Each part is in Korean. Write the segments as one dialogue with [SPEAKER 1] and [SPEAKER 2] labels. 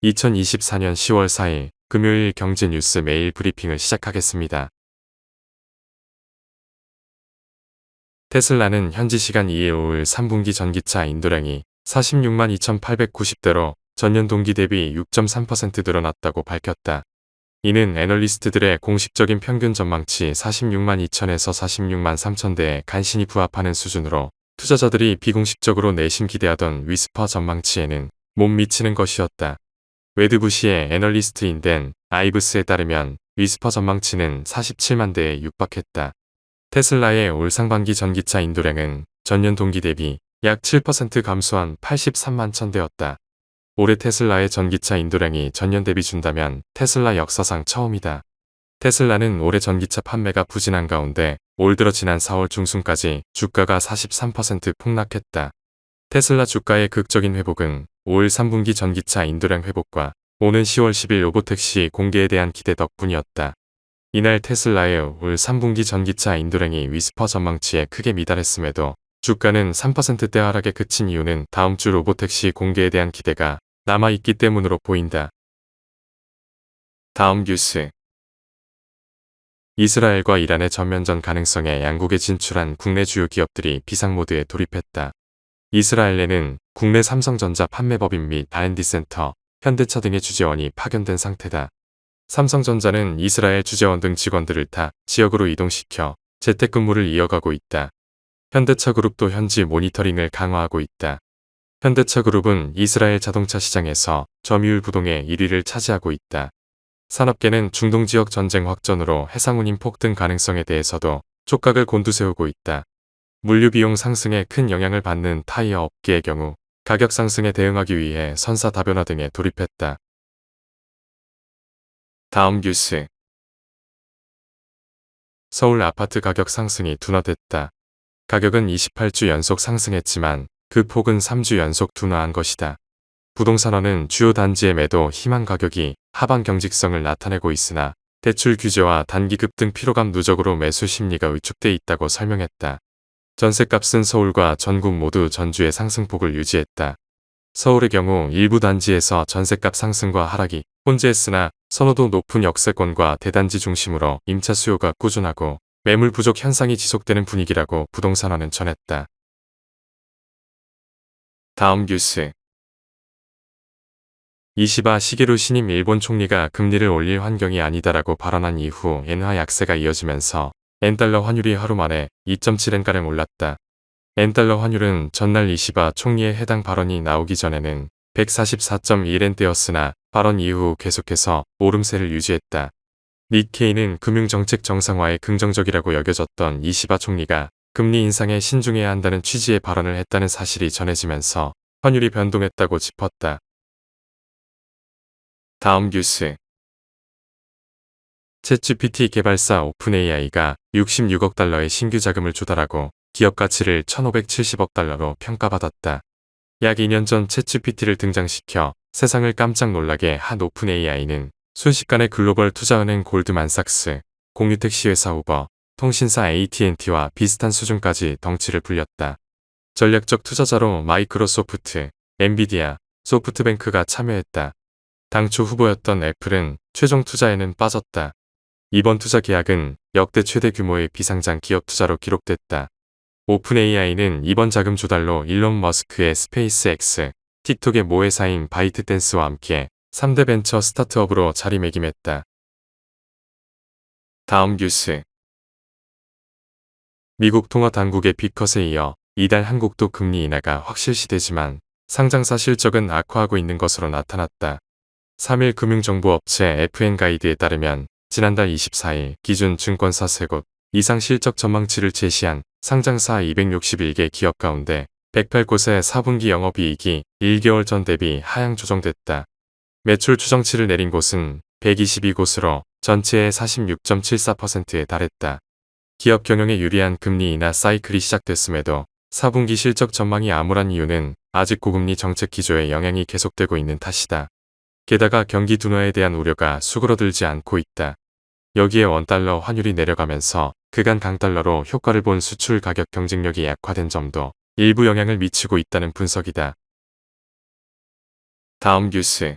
[SPEAKER 1] 2024년 10월 4일 금요일 경제 뉴스 매일 브리핑을 시작하겠습니다. 테슬라는 현지 시간 2일 오후 3분기 전기차 인도량이 46만 2,890대로 전년 동기 대비 6.3% 늘어났다고 밝혔다. 이는 애널리스트들의 공식적인 평균 전망치 46만 2천에서 46만 3천대에 간신히 부합하는 수준으로 투자자들이 비공식적으로 내심 기대하던 위스퍼 전망치에는 못 미치는 것이었다. 웨드부시의 애널리스트인 댄 아이브스에 따르면 위스퍼 전망치는 47만 대에 육박했다. 테슬라의 올 상반기 전기차 인도량은 전년 동기 대비 약 7% 감소한 83만 천대였다. 올해 테슬라의 전기차 인도량이 전년 대비 준다면 테슬라 역사상 처음이다. 테슬라는 올해 전기차 판매가 부진한 가운데 올 들어 지난 4월 중순까지 주가가 43% 폭락했다. 테슬라 주가의 극적인 회복은 5월 3분기 전기차 인도량 회복과 오는 10월 10일 로보택시 공개에 대한 기대 덕분이었다. 이날 테슬라의 올 3분기 전기차 인도량이 위스퍼 전망치에 크게 미달했음에도 주가는 3%대 하락에 그친 이유는 다음 주 로보택시 공개에 대한 기대가 남아있기 때문으로 보인다. 다음 뉴스. 이스라엘과 이란의 전면전 가능성에 양국에 진출한 국내 주요 기업들이 비상모드에 돌입했다. 이스라엘에는 국내 삼성전자 판매법인 및 R&D 센터, 현대차 등의 주재원이 파견된 상태다. 삼성전자는 이스라엘 주재원 등 직원들을 타 지역으로 이동시켜 재택근무를 이어가고 있다. 현대차그룹도 현지 모니터링을 강화하고 있다. 현대차그룹은 이스라엘 자동차 시장에서 점유율 부동의 1위를 차지하고 있다. 산업계는 중동 지역 전쟁 확전으로 해상운임 폭등 가능성에 대해서도 촉각을 곤두세우고 있다. 물류 비용 상승에 큰 영향을 받는 타이어 업계의 경우 가격 상승에 대응하기 위해 선사 다변화 등에 돌입했다. 다음 뉴스. 서울 아파트 가격 상승이 둔화됐다. 가격은 28주 연속 상승했지만 그 폭은 3주 연속 둔화한 것이다. 부동산원은 주요 단지의 매도 희망 가격이 하방 경직성을 나타내고 있으나 대출 규제와 단기 급등 피로감 누적으로 매수 심리가 위축돼 있다고 설명했다. 전셋값은 서울과 전국 모두 전주의 상승폭을 유지했다. 서울의 경우 일부 단지에서 전셋값 상승과 하락이 혼재했으나 선호도 높은 역세권과 대단지 중심으로 임차 수요가 꾸준하고 매물 부족 현상이 지속되는 분위기라고 부동산원은 전했다. 다음 뉴스. 이시바 시게루 신임 일본 총리가 금리를 올릴 환경이 아니다라고 발언한 이후 엔화 약세가 이어지면서 엔달러 환율이 하루 만에 2.7엔가량 올랐다. 엔달러 환율은 전날 이시바 총리의 해당 발언이 나오기 전에는 144.1엔대였으나 발언 이후 계속해서 오름세를 유지했다. 니케이는 금융정책 정상화에 긍정적이라고 여겨졌던 이시바 총리가 금리 인상에 신중해야 한다는 취지의 발언을 했다는 사실이 전해지면서 환율이 변동했다고 짚었다. 다음 뉴스. 챗GPT 개발사 오픈AI가 66억 달러의 신규 자금을 조달하고 기업 가치를 1,570억 달러로 평가받았다. 약 2년 전 챗GPT를 등장시켜 세상을 깜짝 놀라게 한 오픈AI는 순식간에 글로벌 투자은행 골드만삭스, 공유택시회사 우버, 통신사 AT&T와 비슷한 수준까지 덩치를 불렸다. 전략적 투자자로 마이크로소프트, 엔비디아, 소프트뱅크가 참여했다. 당초 후보였던 애플은 최종 투자에는 빠졌다. 이번 투자 계약은 역대 최대 규모의 비상장 기업 투자로 기록됐다. 오픈AI는 이번 자금 조달로 일론 머스크의 스페이스X, 틱톡의 모회사인 바이트댄스와 함께 3대 벤처 스타트업으로 자리매김했다. 다음 뉴스. 미국 통화당국의 비컷에 이어 이달 한국도 금리 인하가 확실시되지만 상장사 실적은 악화하고 있는 것으로 나타났다. 3일 금융정보업체 FN가이드에 따르면 지난달 24일 기준 증권사 3곳 이상 실적 전망치를 제시한 상장사 261개 기업 가운데 108곳의 4분기 영업이익이 1개월 전 대비 하향 조정됐다. 매출 추정치를 내린 곳은 122곳으로 전체의 46.74%에 달했다. 기업 경영에 유리한 금리 인하 사이클이 시작됐음에도 4분기 실적 전망이 암울한 이유는 아직 고금리 정책 기조의 영향이 계속되고 있는 탓이다. 게다가 경기 둔화에 대한 우려가 수그러들지 않고 있다. 여기에 원달러 환율이 내려가면서 그간 강달러로 효과를 본 수출 가격 경쟁력이 약화된 점도 일부 영향을 미치고 있다는 분석이다. 다음 뉴스.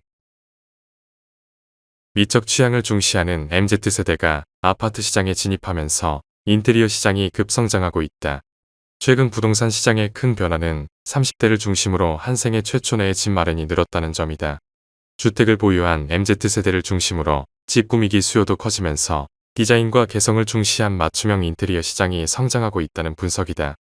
[SPEAKER 1] 미적 취향을 중시하는 MZ세대가 아파트 시장에 진입하면서 인테리어 시장이 급성장하고 있다. 최근 부동산 시장의 큰 변화는 30대를 중심으로 한 생애 최초 내에 집 마련이 늘었다는 점이다. 주택을 보유한 MZ세대를 중심으로 집 꾸미기 수요도 커지면서 디자인과 개성을 중시한 맞춤형 인테리어 시장이 성장하고 있다는 분석이다.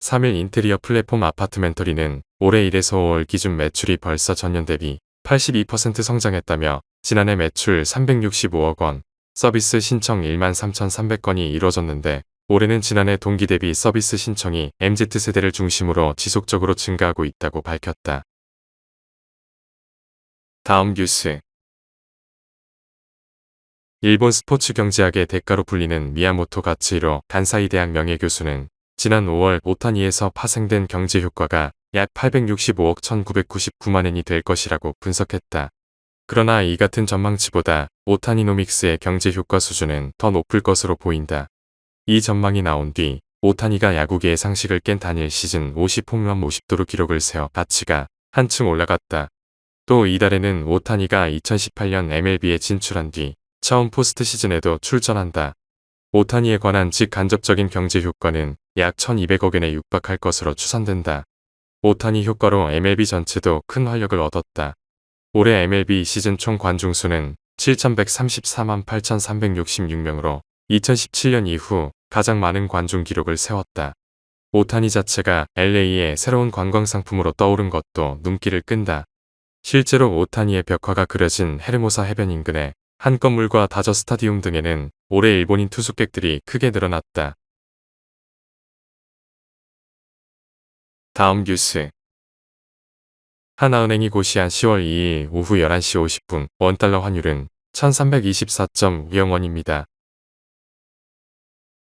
[SPEAKER 1] 3일 인테리어 플랫폼 아파트멘터리는 올해 1에서 5월 기준 매출이 벌써 전년 대비 82% 성장했다며 지난해 매출 365억 원, 서비스 신청 13,300건이 이뤄졌는데 올해는 지난해 동기 대비 서비스 신청이 MZ세대를 중심으로 지속적으로 증가하고 있다고 밝혔다. 다음 뉴스. 일본 스포츠 경제학의 대가로 불리는 미야모토 가츠히로 간사이 대학 명예교수는 지난 5월 오타니에서 파생된 경제 효과가 약 865억 1999만 엔이 될 것이라고 분석했다. 그러나 이 같은 전망치보다 오타니노믹스의 경제 효과 수준은 더 높을 것으로 보인다. 이 전망이 나온 뒤 오타니가 야구계의 상식을 깬 단일 시즌 50홈런 50도루 기록을 세워 가치가 한층 올라갔다. 또 이달에는 오타니가 2018년 MLB에 진출한 뒤 처음 포스트 시즌에도 출전한다. 오타니에 관한 직간접적인 경제 효과는 약 1200억 엔에 육박할 것으로 추산된다. 오타니 효과로 MLB 전체도 큰 활력을 얻었다. 올해 MLB 시즌 총 관중수는 7,134만 8,366명으로 2017년 이후 가장 많은 관중 기록을 세웠다. 오타니 자체가 LA의 새로운 관광 상품으로 떠오른 것도 눈길을 끈다. 실제로 오타니의 벽화가 그려진 헤르모사 해변 인근에 한 건물과 다저 스타디움 등에는 올해 일본인 투숙객들이 크게 늘어났다. 다음 뉴스. 하나은행이 고시한 10월 2일 오후 11시 50분 원달러 환율은 1324.5영원입니다.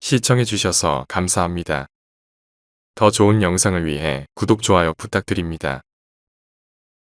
[SPEAKER 1] 시청해주셔서 감사합니다. 더 좋은 영상을 위해 구독, 좋아요 부탁드립니다.